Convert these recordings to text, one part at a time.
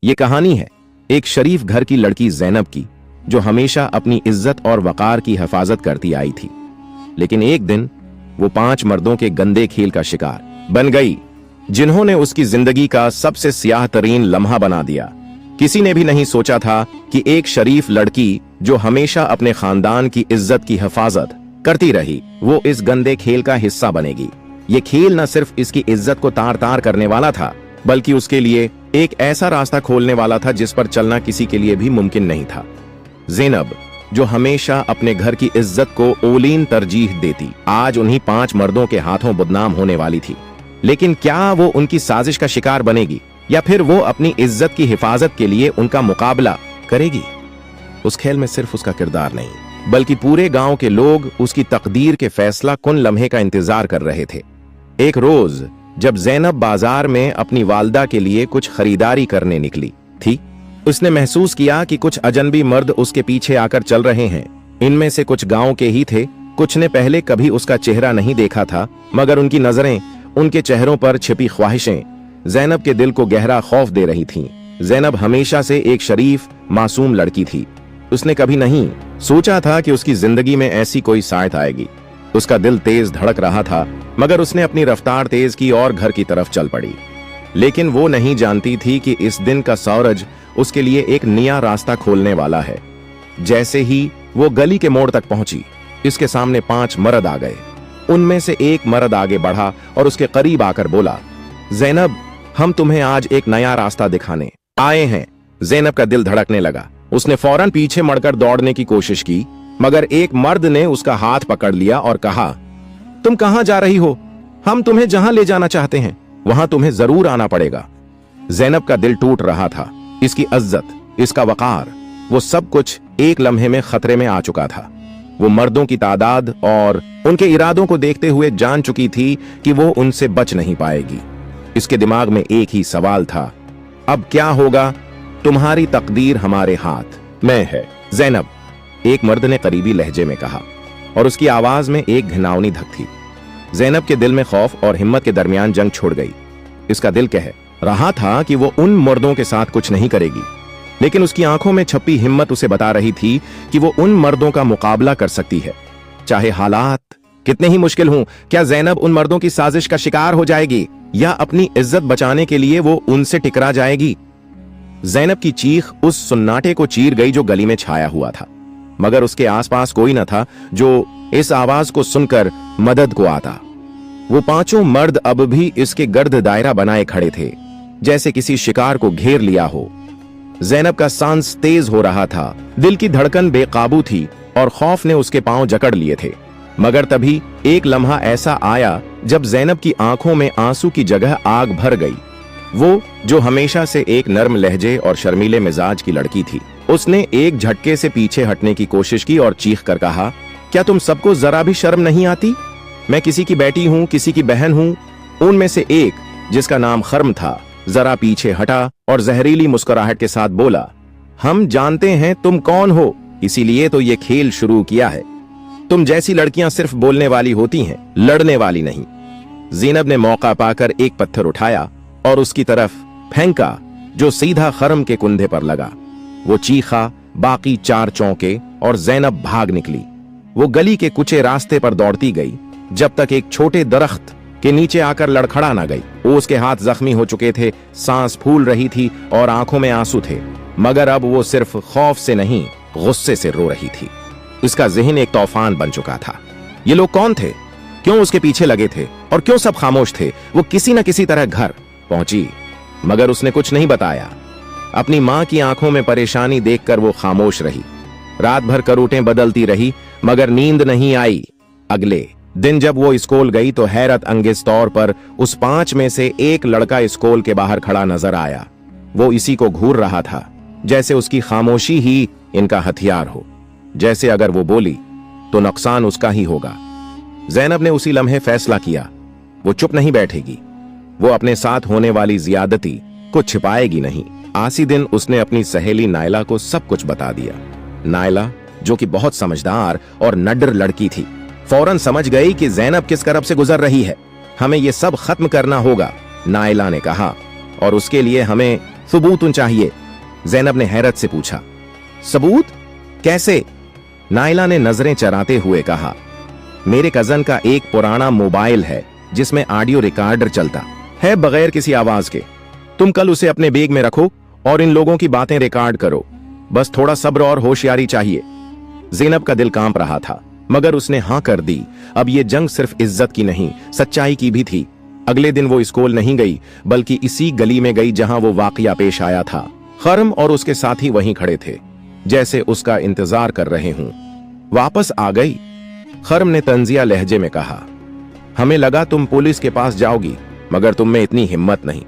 ये कहानी है एक शरीफ घर की लड़की ज़ैनब की, जो हमेशा अपनी इज्जत और वकार की हिफाजत करती आई थी। लेकिन एक दिन वो 5 मर्दों के गंदे खेल का शिकार बन गई, जिन्होंने उसकी जिंदगी का सबसे स्याह तरीन लम्हा बना दिया। किसी ने भी नहीं सोचा था कि एक शरीफ लड़की जो हमेशा अपने खानदान की इज्जत की हिफाजत करती रही, वो इस गंदे खेल का हिस्सा बनेगी। ये खेल न सिर्फ इसकी इज्जत को तार तार करने वाला था, बल्कि उसके लिए एक ऐसा रास्ता खोलने वाला था जिस पर चलना किसी के लिए भी मुमकिन नहीं था। ज़ैनब, जो हमेशा अपने घर की इज्जत को ओलीन तरजीह देती, आज उन्हीं 5 मर्दों के हाथों बदनाम होने वाली थी। लेकिन क्या वो उनकी साजिश का शिकार बनेगी, या फिर वो अपनी इज्जत की हिफाजत के लिए उनका मुकाबला करेगी? उस खेल में सिर्फ उसका किरदार नहीं, बल्कि पूरे गांव के लोग उसकी तकदीर के फैसला कुन लम्हे का इंतजार कर रहे थे। एक रोज जब ज़ैनब बाजार में अपनी वालदा के लिए कुछ खरीदारी करने निकली थी, उसने महसूस किया कि कुछ अजनबी मर्द उसके पीछे आकर चल रहे हैं। इनमें से कुछ गांव के ही थे, कुछ ने पहले कभी उसका चेहरा नहीं देखा था, मगर उनकी नजरें, उनके चेहरों पर छिपी ख्वाहिशें ज़ैनब के दिल को गहरा खौफ दे रही थीं। ज़ैनब हमेशा से एक शरीफ, मासूम लड़की थी। उसने कभी नहीं सोचा था कि उसकी जिंदगी में ऐसी कोई सायत आएगी। उसका दिल तेज धड़क रहा था, मगर उसने अपनी रफ्तार तेज की और घर की तरफ चल पड़ी। लेकिन वो नहीं जानती थी कि इस दिन का सूरज उसके लिए एक नया रास्ता खोलने वाला है। जैसे ही वो गली के मोड़ तक पहुंची, इसके सामने 5 मर्द आ गए। उनमें से एक मर्द आगे बढ़ा और उसके करीब आकर बोला, ज़ैनब, हम तुम्हें आज एक नया रास्ता दिखाने आए हैं। ज़ैनब का दिल धड़कने लगा। उसने फौरन पीछे मुड़कर दौड़ने की कोशिश की, मगर एक मर्द ने उसका हाथ पकड़ लिया और कहा, तुम कहां जा रही हो? हम तुम्हें जहां ले जाना चाहते हैं वहां तुम्हें जरूर आना पड़ेगा। ज़ैनब का दिल टूट रहा था। इसकी इज्जत, इसका वकार, वो सब कुछ एक लम्हे में खतरे में आ चुका था। वो मर्दों की तादाद और उनके इरादों को देखते हुए जान चुकी थी कि वो उनसे बच नहीं पाएगी। इसके दिमाग में एक ही सवाल था, अब क्या होगा? तुम्हारी तकदीर हमारे हाथ में है, ज़ैनब, एक मर्द ने करीबी लहजे में कहा, और उसकी आवाज में एक घिनौनी धक थी। ज़ैनब के दिल में खौफ और हिम्मत के दरमियान जंग छोड़ गई। इसका दिल कह रहा था कि वो उन मर्दों के साथ कुछ नहीं करेगी, लेकिन उसकी आंखों में छपी हिम्मत उसे बता रही थी कि वो उन मर्दों का मुकाबला कर सकती है, चाहे हालात कितने ही मुश्किल हों। क्या ज़ैनब उन मर्दों की साजिश का शिकार हो जाएगी, या अपनी इज्जत बचाने के लिए वो उनसे टकरा जाएगी? ज़ैनब की चीख उस सन्नाटे को चीर गई जो गली में छाया हुआ था, मगर उसके आसपास कोई न था जो इस आवाज को सुनकर मदद को आता। वो 5 मर्द अब भी इसके गर्द दायरा बनाए खड़े थे, जैसे किसी शिकार को घेर लिया हो। ज़ैनब का सांस तेज हो रहा था, दिल की धड़कन बेकाबू थी और खौफ ने उसके पांव जकड़ लिए थे। मगर तभी एक लम्हा ऐसा आया जब ज़ैनब की आंखों में आंसू की जगह आग भर गई। वो जो हमेशा से एक नर्म लहजे और शर्मीले मिजाज की लड़की थी, उसने एक झटके से पीछे हटने की कोशिश की और चीख कर कहा, क्या तुम सबको जरा भी शर्म नहीं आती? मैं किसी की बेटी हूं, किसी की बहन हूं। उनमें से एक, जिसका नाम खर्म था, जरा पीछे हटा और जहरीली मुस्कुराहट के साथ बोला, हम जानते हैं तुम कौन हो, इसीलिए तो ये खेल शुरू किया है। तुम जैसी लड़कियां सिर्फ बोलने वाली होती हैं, लड़ने वाली नहीं। ज़ैनब ने मौका पाकर एक पत्थर उठाया और उसकी तरफ फेंका, जो सीधा खर्म के कुंधे पर लगा। वो चीखा, बाकी 4 चौंके और ज़ैनब भाग निकली। वो गली के कुचे रास्ते पर दौड़ती गई, जब तक एक छोटे दरख्त के नीचे आकर लड़खड़ा ना गई। उसके हाथ जख्मी हो चुके थे, सांस फूल रही थी और आंखों में आंसू थे, मगर अब वो सिर्फ खौफ से नहीं, गुस्से से रो रही थी। उसका ज़हन एक तूफान बन चुका था। ये लोग कौन थे? क्यों उसके पीछे लगे थे? और क्यों सब खामोश थे? वो किसी न किसी तरह घर पहुंची, मगर उसने कुछ नहीं बताया। अपनी मां की आंखों में परेशानी देखकर वो खामोश रही। रात भर करवटें बदलती रही, मगर नींद नहीं आई। अगले दिन जब वो स्कूल गई तो हैरत अंगेज तौर पर उस 5 में से एक लड़का स्कूल के बाहर खड़ा नजर आया। वो इसी को घूर रहा था, जैसे उसकी खामोशी ही इनका हथियार हो, जैसे अगर वो बोली तो नुकसान उसका ही होगा। ज़ैनब ने उसी लम्हे फैसला किया, वो चुप नहीं बैठेगी। वो अपने साथ होने वाली ज्यादती को छिपाएगी नहीं। आसी दिन उसने अपनी सहेली नायला को सब कुछ बता दिया। नायला, जो कि बहुत समझदार और नड्डर लड़की थी, फौरन समझ गई कि ज़ैनब किस करब से गुजर रही है। हमें ये सब खत्म करना होगा, नायला ने कहा, और उसके लिए हमें सबूत चाहिए, जैनब ने हैरत से पूछा। सबूत? कैसे? नाइला ने नजरें चराते हुए कहा, मेरे कजन का एक पुराना मोबाइल है जिसमें ऑडियो रिकॉर्डर चलता है बगैर किसी आवाज के। तुम कल उसे अपने बैग में रखो और इन लोगों की बातें रिकॉर्ड करो। बस थोड़ा सब्र और होशियारी चाहिए। ज़ैनब का दिल कांप रहा था, मगर उसने हां कर दी। अब ये जंग सिर्फ इज्जत की नहीं, सच्चाई की भी थी। अगले दिन वो स्कूल नहीं गई, बल्कि इसी गली में गई जहां वो वाकया पेश आया था। खर्म और उसके साथी वहीं खड़े थे, जैसे उसका इंतजार कर रहे हूं। वापस आ गई? खर्म ने तंजिया लहजे में कहा, हमें लगा तुम पुलिस के पास जाओगी, मगर तुम में इतनी हिम्मत नहीं।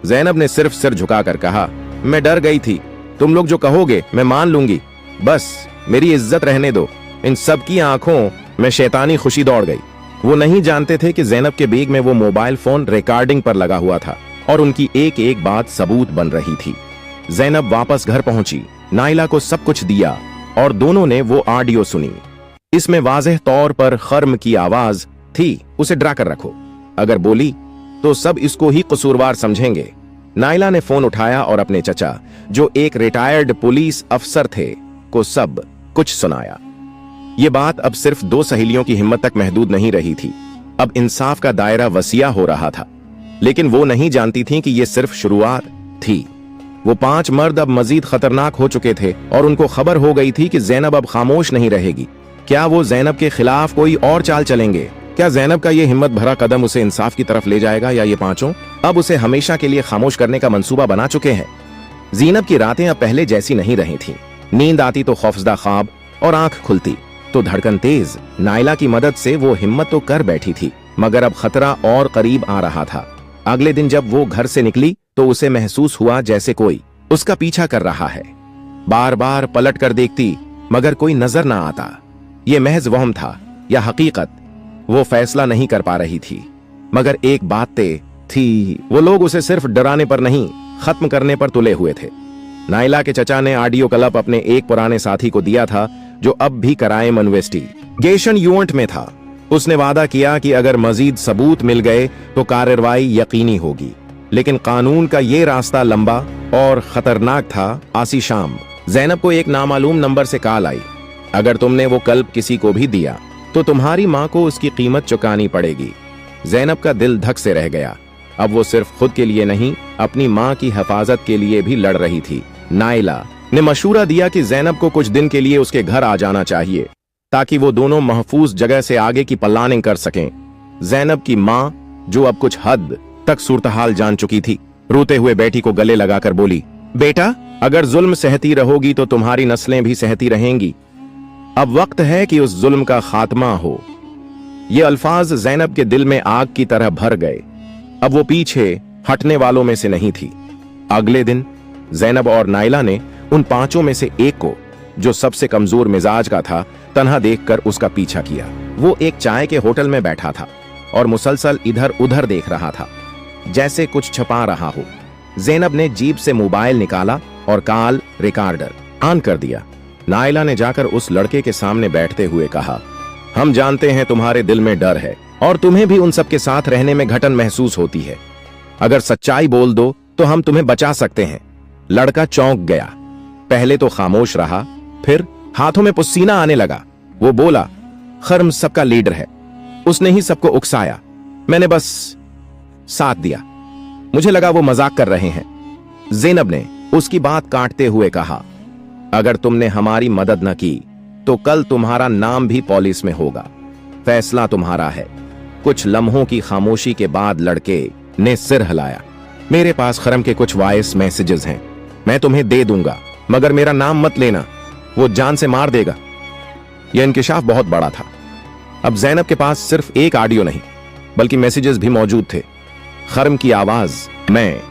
ज़ैनब ने सिर्फ सिर झुकाकर कहा, मैं डर गई थी। तुम लोग जो कहोगे मैं मान लूंगी, बस मेरी इज्जत रहने दो। इन सब की आंखों में शैतानी खुशी दौड़ गई। वो नहीं जानते थे कि ज़ैनब के बैग में वो मोबाइल फोन रिकॉर्डिंग पर लगा हुआ था और उनकी एक एक बात सबूत बन रही थी। ज़ैनब वापस घर पहुंची, नाइला को सब कुछ दिया और दोनों ने वो ऑडियो सुनी। इसमें वाज़ेह तौर पर खर्म की आवाज थी, उसे डरा कर रखो, अगर बोली तो सब इसको ही कसूरवार समझेंगे। नाइला ने फोन उठाया और अपने चचा, जो एक रिटायर्ड पुलिस अफसर थे, को सब कुछ सुनाया। ये बात अब सिर्फ दो सहेलियों की हिम्मत तक महदूद नहीं रही थी, अब इंसाफ का दायरा वसिया हो रहा था। लेकिन वो नहीं जानती थी कि ये सिर्फ शुरुआत थी। वो 5 मर्द अब मजीद खतरनाक हो चुके थे और उनको खबर हो गई थी कि ज़ैनब अब खामोश नहीं रहेगी। क्या वो ज़ैनब के खिलाफ कोई और चाल चलेंगे? क्या ज़ैनब का ये हिम्मत भरा कदम उसे इंसाफ की तरफ ले जाएगा, या ये पांचों अब उसे हमेशा के लिए खामोश करने का मंसूबा बना चुके हैं? ज़ैनब की रातें अब पहले जैसी नहीं रही थीं। नींद आती तो खौफजदा ख्वाब और आंख खुलती तो धड़कन तेज। नाइला की मदद से वो हिम्मत तो कर बैठी थी, मगर अब खतरा और करीब आ रहा था। अगले दिन जब वो घर से निकली तो उसे महसूस हुआ जैसे कोई उसका पीछा कर रहा है। बार बार पलट कर देखती, मगर कोई नजर ना आता। ये महज वहम था या हकीकत, वो फैसला नहीं कर पा रही थी। मगर एक बात तय थी, वो लोग उसे सिर्फ डराने पर नहीं, खत्म करने पर तुले हुए थे। नाइला के चचा ने ऑडियो क्लिप अपने एक पुराने साथी को दिया था, जो अब भी क्राइम इन्वेस्टिगेशन यूनिट में था। उसने वादा किया कि अगर मजीद सबूत मिल गए तो कार्रवाई यकीनी होगी। लेकिन कानून का ये रास्ता लंबा और खतरनाक था। आसी शाम ज़ैनब को एक नामालूम नंबर से कॉल आई, अगर तुमने वो क्लिप किसी को भी दिया तो तुम्हारी माँ को उसकी कीमत चुकानी पड़ेगी। ज़ैनब का दिल धक से रह गया। अब वो सिर्फ खुद के लिए नहीं, अपनी माँ की हिफाजत के लिए भी लड़ रही थी। नाइला ने मशूरा दिया कि ज़ैनब को कुछ दिन के लिए उसके घर आ जाना चाहिए, ताकि वो दोनों महफूज जगह से आगे की प्लानिंग कर सकें। ज़ैनब की माँ, जो अब कुछ हद तक सूरतहाल जान चुकी थी, रोते हुए बेटी को गले लगाकर बोली, बेटा, अगर जुल्म सहती रहोगी तो तुम्हारी नस्लें भी सहती रहेंगी। अब वक्त है कि उस जुल्म का खात्मा हो। ये अल्फाज ज़ैनब के दिल में आग की तरह भर गए। अब वो पीछे हटने वालों में से नहीं थी। अगले दिन ज़ैनब और नाइला ने उन 5 में से एक को, जो सबसे कमजोर मिजाज का था, तन्हा देखकर उसका पीछा किया। वो एक चाय के होटल में बैठा था और मुसलसल इधर उधर देख रहा था, जैसे कुछ छुपा रहा हो। ज़ैनब ने जेब से मोबाइल निकाला और कॉल रिकॉर्डर ऑन कर दिया। नाइला ने जाकर उस लड़के के सामने बैठते हुए कहा, हम जानते हैं तुम्हारे दिल में डर है और तुम्हें भी उन सब के साथ रहने में घटन महसूस होती है। अगर सच्चाई बोल दो तो हम तुम्हें बचा सकते हैं। लड़का चौंक गया। पहले तो खामोश रहा, फिर हाथों में पसीना आने लगा। वो बोला, खर्म सबका लीडर है, उसने ही सबको उकसाया, मैंने बस साथ दिया। मुझे लगा वो मजाक कर रहे हैं। ज़ैनब ने उसकी बात काटते हुए कहा, अगर तुमने हमारी मदद न की तो कल तुम्हारा नाम भी पुलिस में होगा। फैसला तुम्हारा है। कुछ लम्हों की खामोशी के बाद लड़के ने सिर हिलाया। मेरे पास खर्म के कुछ वॉइस मैसेजेस हैं, मैं तुम्हें दे दूंगा, मगर मेरा नाम मत लेना, वो जान से मार देगा। यह इंकिशाफ बहुत बड़ा था। अब ज़ैनब के पास सिर्फ एक ऑडियो नहीं, बल्कि मैसेजेस भी मौजूद थे। खर्म की आवाज, मैं,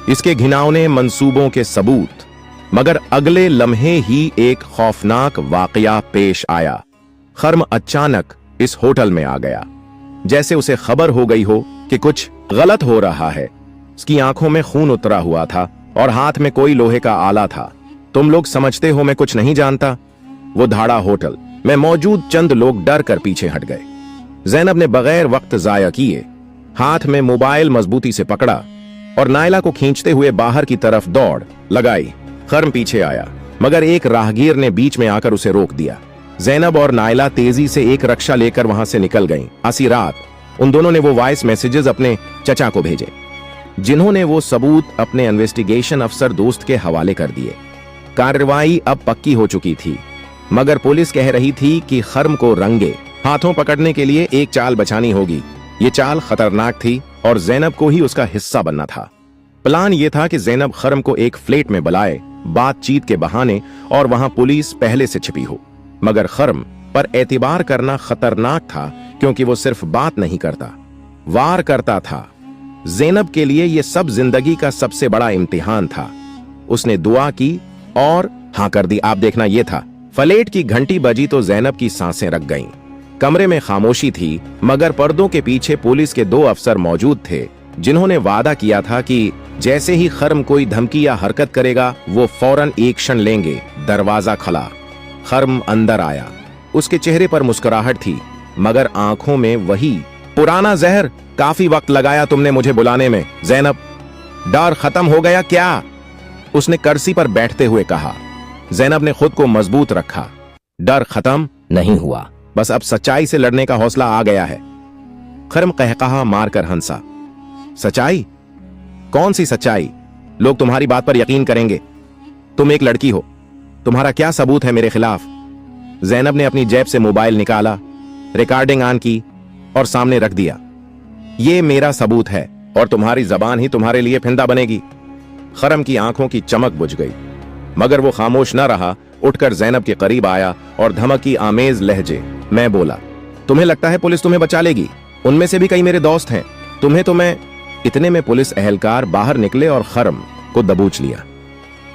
इसके घिनौने मंसूबों के सबूत। मगर अगले लम्हे ही एक खौफनाक वाकया पेश आया। खर्म अचानक इस होटल में आ गया, जैसे उसे खबर हो गई हो कि कुछ गलत हो रहा है। उसकी आंखों में खून उतरा हुआ था और हाथ में कोई लोहे का आला था। तुम लोग समझते हो मैं कुछ नहीं जानता? वो धाड़ा होटल में मौजूद चंद लोग डर कर पीछे हट गए। ज़ैनब ने बगैर वक्त जाया किए हाथ में मोबाइल मजबूती से पकड़ा और नायला को खींचते हुए बाहर की तरफ दौड़ लगाई। खर्म पीछे आया, मगर एक राहगीर ने बीच में आकर उसे रोक दिया। ज़ैनब और नायला तेजी से एक रक्षा लेकर वहां से निकल गईं। आसी रात उन दोनों ने वो वॉइस मैसेजेस अपने चचा को भेजे, जिन्होंने वो सबूत अपने इन्वेस्टिगेशन अफसर दोस्त के हवाले कर दिए। कार्रवाई अब पक्की हो चुकी थी, मगर पुलिस कह रही थी कि खर्म को रंगे हाथों पकड़ने के लिए एक चाल बचानी होगी। ये चाल खतरनाक थी और ज़ैनब को ही उसका हिस्सा बनना था। प्लान ये था कि ज़ैनब खर्म को एक फ्लैट में बुलाए, बातचीत के बहाने, और वहां पुलिस पहले से छिपी हो। मगर खर्म पर एतबार करना खतरनाक था, क्योंकि वो सिर्फ बात नहीं करता, वार करता था। ज़ैनब के लिए ये सब जिंदगी का सबसे बड़ा इम्तिहान था। उसने दुआ की और हाँ कर दी। आप देखना, ये था। फ्लैट की घंटी बजी तो ज़ैनब की सांसें रक गईं। कमरे में खामोशी थी, मगर पर्दों के पीछे पुलिस के 2 अफसर मौजूद थे, जिन्होंने वादा किया था कि जैसे ही खर्म कोई धमकी या हरकत करेगा, वो फौरन एक्शन लेंगे। दरवाजा खुला, खर्म अंदर आया। उसके चेहरे पर मुस्कुराहट थी, मगर आंखों में वही पुराना जहर। काफी वक्त लगाया तुमने मुझे बुलाने में ज़ैनब, डर खत्म हो गया क्या? उसने कुर्सी पर बैठते हुए कहा। ज़ैनब ने खुद को मजबूत रखा। डर खत्म नहीं हुआ, बस अब सच्चाई से लड़ने का हौसला आ गया है। खर्म कहकहा मारकर हंसा। सच्चाई? कौन सी सच्चाई? लोग तुम्हारी बात पर यकीन करेंगे। तुम एक लड़की हो, तुम्हारा क्या सबूत है मेरे खिलाफ? ज़ैनब ने अपनी जेब से मोबाइल निकाला, रिकॉर्डिंग ऑन की और सामने रख दिया। ये मेरा सबूत है और तुम्हारी जबान ही तुम्हारे लिए फिंदा बनेगी। खर्म की आंखों की चमक बुझ गई, मगर वो खामोश न रहा। उठकर ज़ैनब के करीब आया और धमकी आमेज लहजे मैं बोला, तुम्हें लगता है पुलिस तुम्हें बचा लेगी? उनमें से भी कई मेरे दोस्त हैं। तुम्हें तो मैं। इतने में पुलिस एहलकार बाहर निकले और खर्म को दबोच लिया।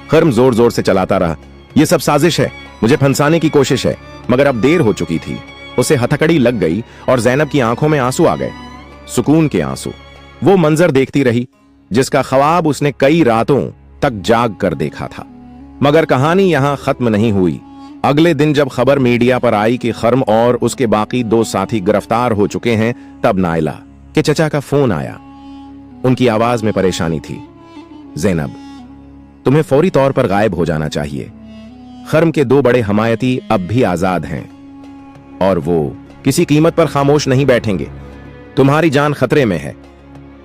खर्म जोर जोर से चलाता रहा, ये सब साजिश है, मुझे फंसाने की कोशिश है। मगर अब देर हो चुकी थी। उसे हथकड़ी लग गई और ज़ैनब की आंखों में आंसू आ गए, सुकून के आंसू। वो मंजर देखती रही जिसका ख्वाब उसने कई रातों तक जाग कर देखा था। मगर कहानी यहां खत्म नहीं हुई। अगले दिन जब खबर मीडिया पर आई कि खर्म और उसके बाकी 2 साथी गिरफ्तार हो चुके हैं, तब नायला के चचा का फोन आया। उनकी आवाज में परेशानी थी। ज़ैनब, तुम्हें फौरी तौर पर गायब हो जाना चाहिए। खर्म के 2 बड़े हमायती अब भी आजाद हैं और वो किसी कीमत पर खामोश नहीं बैठेंगे। तुम्हारी जान खतरे में है।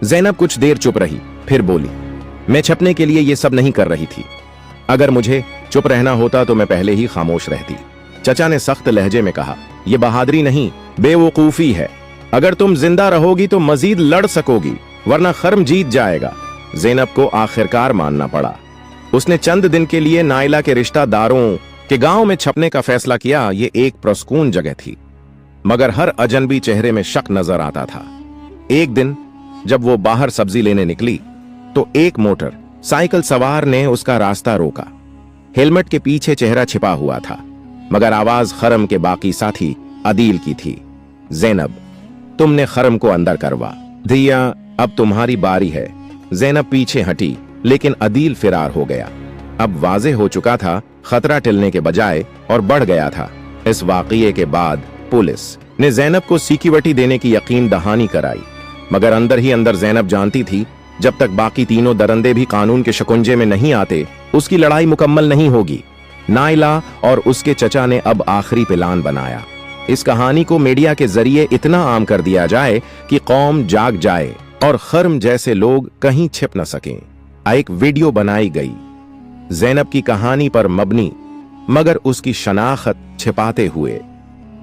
ज़ैनब कुछ देर चुप रही, फिर बोली, मैं छपने के लिए ये सब नहीं कर रही थी। अगर मुझे चुप रहना होता तो मैं पहले ही खामोश रहती। चचा ने सख्त लहजे में कहा, यह बहादुरी नहीं, बेवकूफी है। अगर तुम जिंदा रहोगी तो मजीद लड़ सकोगी, वरना खर्म जीत जाएगा। ज़ैनब को आखिरकार मानना पड़ा। उसने चंद दिन के लिए नायला के रिश्तेदारों के गांव में छपने का फैसला किया। ये एक प्रसकून जगह थी, मगर हर अजनबी चेहरे में शक नजर आता था। एक दिन जब वो बाहर सब्जी लेने निकली तो एक मोटर साइकिल सवार ने उसका रास्ता रोका। हेलमेट के पीछे चेहरा छिपा हुआ था, मगर आवाज खर्म के बाकी साथी अदील की थी। ज़ैनब, तुमने खर्म को अंदर करवा दिया, अब तुम्हारी बारी है। ज़ैनब पीछे हटी, लेकिन अदील फिरार हो गया। अब वाज़ेह हो चुका था, खतरा टलने के बजाय और बढ़ गया था। इस वाकये के बाद पुलिस ने ज़ैनब को सिक्योरिटी देने की यकीन दहानी कराई, मगर अंदर ही अंदर ज़ैनब जानती थी जब तक बाकी तीनों दरंदे भी कानून के शिकंजे में नहीं आते, उसकी लड़ाई मुकम्मल नहीं होगी। नायला और उसके चचा ने अब आखिरी प्लान बनाया। इस कहानी को मीडिया के जरिए इतना आम कर दिया जाए कि कौम जाग जाए और खर्म जैसे लोग कहीं छिप न सकें। एक वीडियो बनाई गई, ज़ैनब की कहानी पर मबनी, मगर उसकी शनाख्त छिपाते हुए।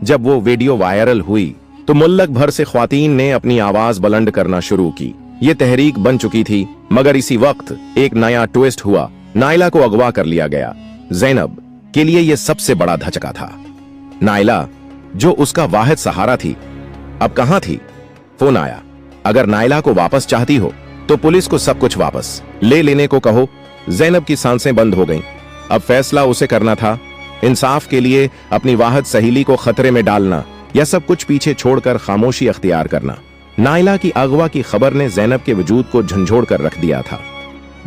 जब वो वीडियो वायरल हुई तो मुल्क भर से ख्वातीन ने अपनी आवाज बुलंद करना शुरू की। ये तहरीक बन चुकी थी, मगर इसी वक्त एक नया ट्विस्ट हुआ। नायला को अगवा कर लिया गया। ज़ैनब के लिए यह सबसे बड़ा धचका था। नायला, जो उसका वाहिद सहारा थी, अब कहां थी? फोन आया, अगर नायला को वापस चाहती हो तो पुलिस को सब कुछ वापस ले लेने को कहो। ज़ैनब की सांसें बंद हो गईं। अब फैसला उसे करना था, इंसाफ के लिए अपनी वाहिद सहेली को खतरे में डालना या सब कुछ पीछे छोड़कर खामोशी अख्तियार करना। नायला की अगवा की खबर ने ज़ैनब के वजूद को झंझोड़ कर रख दिया था।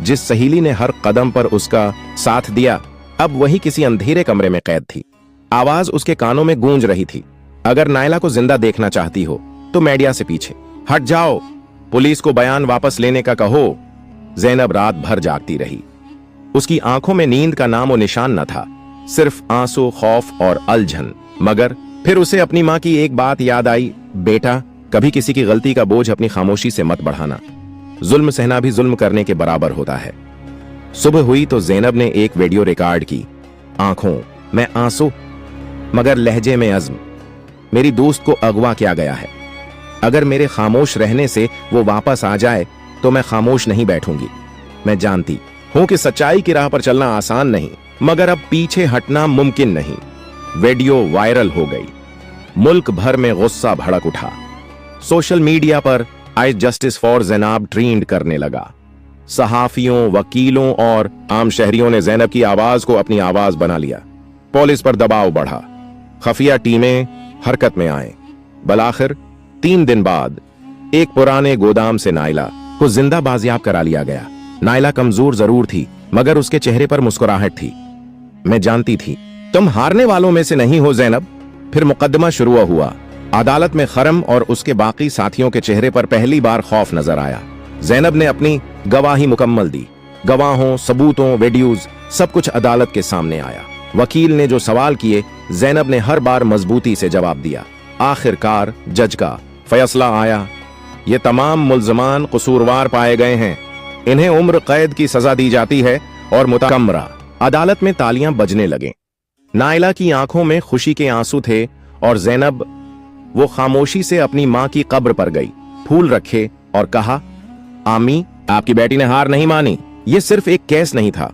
जिस सहेली ने हर कदम पर उसका साथ दिया, अब वही किसी अंधेरे कमरे में कैद थी। आवाज उसके कानों में गूंज रही थी, अगर नायला को जिंदा देखना चाहती हो तो मीडिया से पीछे हट जाओ, पुलिस को बयान वापस लेने का कहो। ज़ैनब रात भर जागती रही। उसकी आंखों में नींद का नामो निशान न था, सिर्फ आंसू, खौफ और अलझन। मगर फिर उसे अपनी माँ की एक बात याद आई, बेटा, कभी किसी की गलती का बोझ अपनी खामोशी से मत बढ़ाना। जुल्म सहना भी जुल्म करने के बराबर होता है। सुबह हुई तो ज़ैनब ने एक वीडियो रिकॉर्ड की। आंखों में आंसू मगर लहजे में अज़्म। मेरी दोस्त को अगवा किया गया है। अगर मेरे खामोश रहने से वो वापस आ जाए तो मैं खामोश नहीं बैठूंगी। मैं जानती हूं कि सच्चाई की राह पर चलना आसान नहीं, मगर अब पीछे हटना मुमकिन नहीं। वीडियो वायरल हो गई। मुल्क भर में गुस्सा भड़क उठा। सोशल मीडिया पर आई जस्टिस फॉर ज़ैनब ट्रेंड करने लगा। सहाफियों, वकीलों और आम शहरियों ने ज़ैनब की आवाज को अपनी आवाज बना लिया। पुलिस पर दबाव बढ़ा, खुफिया टीमें हरकत में आए। बलाखिर 3 दिन बाद एक पुराने गोदाम से नाइला को जिंदा बाजियाब करा लिया गया। नाइला कमजोर जरूर थी, मगर उसके चेहरे पर मुस्कुराहट थी। मैं जानती थी तुम हारने वालों में से नहीं हो ज़ैनब। फिर मुकदमा शुरू हुआ। अदालत में खरम और उसके बाकी साथियों के चेहरे पर पहली बार खौफ नजर आया। ज़ैनब ने अपनी गवाही मुकम्मल दी। गवाहों, सबूतों, वीडियोज सब कुछ अदालत के सामने आया। वकील ने जो सवाल किए, ज़ैनब ने हर बार मजबूती से जवाब दिया। आखिरकार जज का फैसला आया। ये तमाम मुल्ज़मान कसूरवार पाए गए हैं। इन्हें उम्र कैद की सजा दी जाती है और मुतकमरा। अदालत में तालियां बजने लगे। नाइला की आंखों में खुशी के आंसू थे और ज़ैनब वो खामोशी से अपनी मां की कब्र पर गई, फूल रखे और कहा, आमी, आपकी बेटी ने हार नहीं मानी। ये सिर्फ एक केस नहीं था,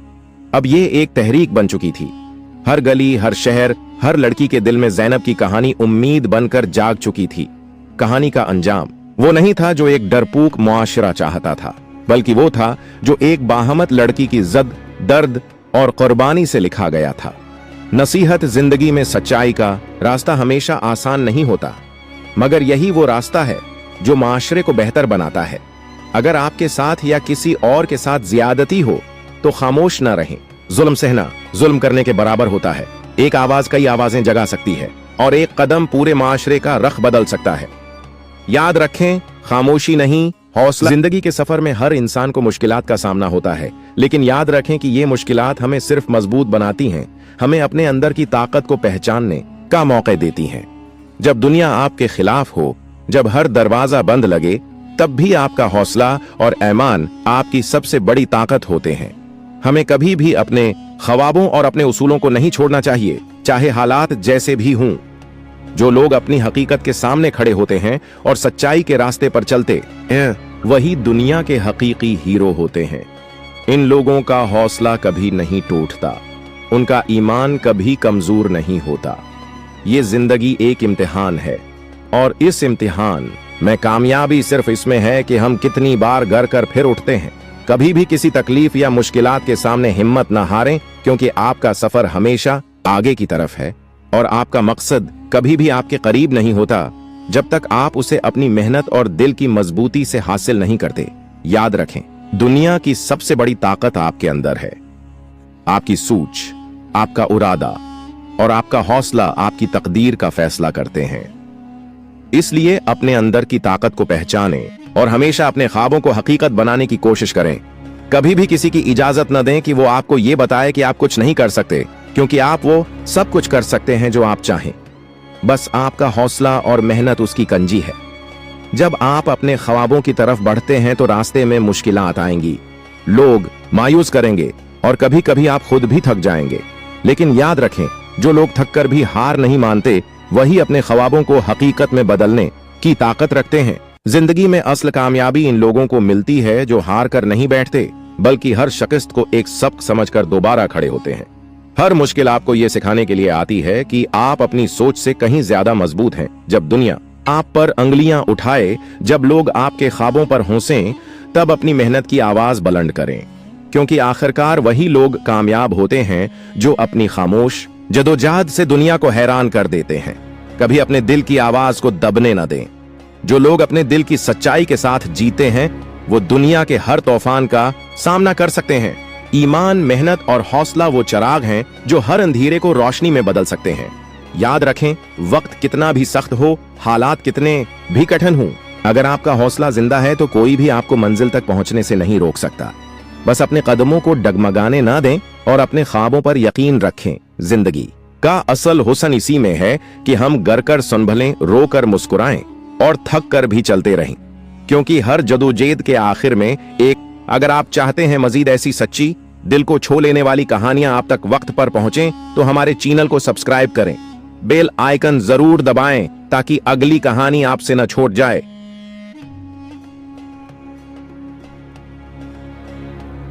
अब ये एक तहरीक बन चुकी थी। हर गली, हर शहर, हर लड़की के दिल में ज़ैनब की कहानी उम्मीद बनकर जाग चुकी थी। कहानी का अंजाम वो नहीं था जो एक डरपोक मुआशरा चाहता था, बल्कि वो था जो एक बाहमत लड़की की ज़द, दर्द और कुर्बानी से लिखा गया था। नसीहत जिंदगी में सच्चाई का रास्ता हमेशा आसान नहीं होता, मगर यही वो रास्ता है जो माशरे को बेहतर बनाता है। अगर आपके साथ या किसी और के साथ ज्यादती हो तो खामोश ना रहें। जुल्म सहना जुल्म करने के बराबर होता है। एक आवाज कई आवाजें जगा सकती है और एक कदम पूरे माशरे का रख बदल सकता है। याद रखें, खामोशी नहीं, हौसला। जिंदगी के सफर में हर इंसान को मुश्किलात का सामना होता है, लेकिन याद रखें कि ये मुश्किलात हमें सिर्फ मजबूत बनाती हैं, हमें अपने अंदर की ताकत को पहचानने का मौका देती हैं। जब दुनिया आपके खिलाफ हो, जब हर दरवाजा बंद लगे, तब भी आपका हौसला और ईमान आपकी सबसे बड़ी ताकत होते हैं। हमें कभी भी अपने ख्वाबों और अपने उसूलों को नहीं छोड़ना चाहिए, चाहे हालात जैसे भी हों। जो लोग अपनी हकीकत के सामने खड़े होते हैं और सच्चाई के रास्ते पर चलते हैं, वही दुनिया के हकीकी हीरो होते हैं। इन लोगों का हौसला कभी नहीं टूटता, उनका ईमान कभी कमजोर नहीं होता। ये जिंदगी एक इम्तिहान है और इस इम्तिहान में कामयाबी सिर्फ इसमें है कि हम कितनी बार गर कर फिर उठते हैं। कभी भी किसी तकलीफ या मुश्किलात के सामने हिम्मत न हारें, क्योंकि आपका सफर हमेशा आगे की तरफ है और आपका मकसद कभी भी आपके करीब नहीं होता जब तक आप उसे अपनी मेहनत और दिल की मजबूती से हासिल नहीं करते। याद रखें, दुनिया की सबसे बड़ी ताकत आपके अंदर है। आपकी सोच, आपका इरादा और आपका हौसला आपकी तकदीर का फैसला करते हैं। इसलिए अपने अंदर की ताकत को पहचानें और हमेशा अपने ख्वाबों को हकीकत बनाने की कोशिश करें। कभी भी किसी की इजाजत न दें कि वो आपको ये बताए कि आप कुछ नहीं कर सकते, क्योंकि आप वो सब कुछ कर सकते हैं जो आप चाहें। बस आपका हौसला और मेहनत उसकी कंजी है। जब आप अपने ख्वाबों की तरफ बढ़ते हैं तो रास्ते में मुश्किलात आएंगी, लोग मायूस करेंगे और कभी कभी आप खुद भी थक जाएंगे। लेकिन याद रखें, जो लोग थक कर भी हार नहीं मानते, वही अपने ख्वाबों को हकीकत में बदलने की ताकत रखते हैं। जिंदगी में असल कामयाबी इन लोगों को मिलती है जो हार कर नहीं बैठते, बल्कि हर शिकस्त को एक सबक समझकर दोबारा खड़े होते हैं। हर मुश्किल आपको ये सिखाने के लिए आती है कि आप अपनी सोच से कहीं ज्यादा मजबूत हैं। जब दुनिया आप पर अंगुलियां उठाए, जब लोग आपके ख्वाबों पर हंसें, तब अपनी मेहनत की आवाज बुलंद करें, क्योंकि आखिरकार वही लोग कामयाब होते हैं जो अपनी खामोश जदोजहद से दुनिया को हैरान कर देते हैं। कभी अपने दिल की आवाज को दबने न दें। जो लोग अपने दिल की सच्चाई के साथ जीते हैं, वो दुनिया के हर तूफान का सामना कर सकते हैं। ईमान, मेहनत और हौसला वो चिराग हैं जो हर अंधेरे को रोशनी में बदल सकते हैं। याद रखें, वक्त कितना भी सख्त हो, हालात कितने भी कठिन हों, अगर आपका हौसला जिंदा है तो कोई भी आपको मंजिल तक पहुंचने से नहीं रोक सकता। बस अपने कदमों को डगमगाने ना दें और अपने ख्वाबों पर यकीन रखें। जिंदगी का असल हुस्न इसी में है कि हम गर कर संभलें, रोकर मुस्कुराएं और थक कर भी चलते रहें, क्योंकि हर जदोजहद के आखिर में एक। अगर आप चाहते हैं मजीद ऐसी सच्ची, दिल को छू लेने वाली कहानियां आप तक वक्त पर पहुंचें, तो हमारे चैनल को सब्सक्राइब करें, बेल आइकन जरूर दबाएं ताकि अगली कहानी आपसे न छूट जाए।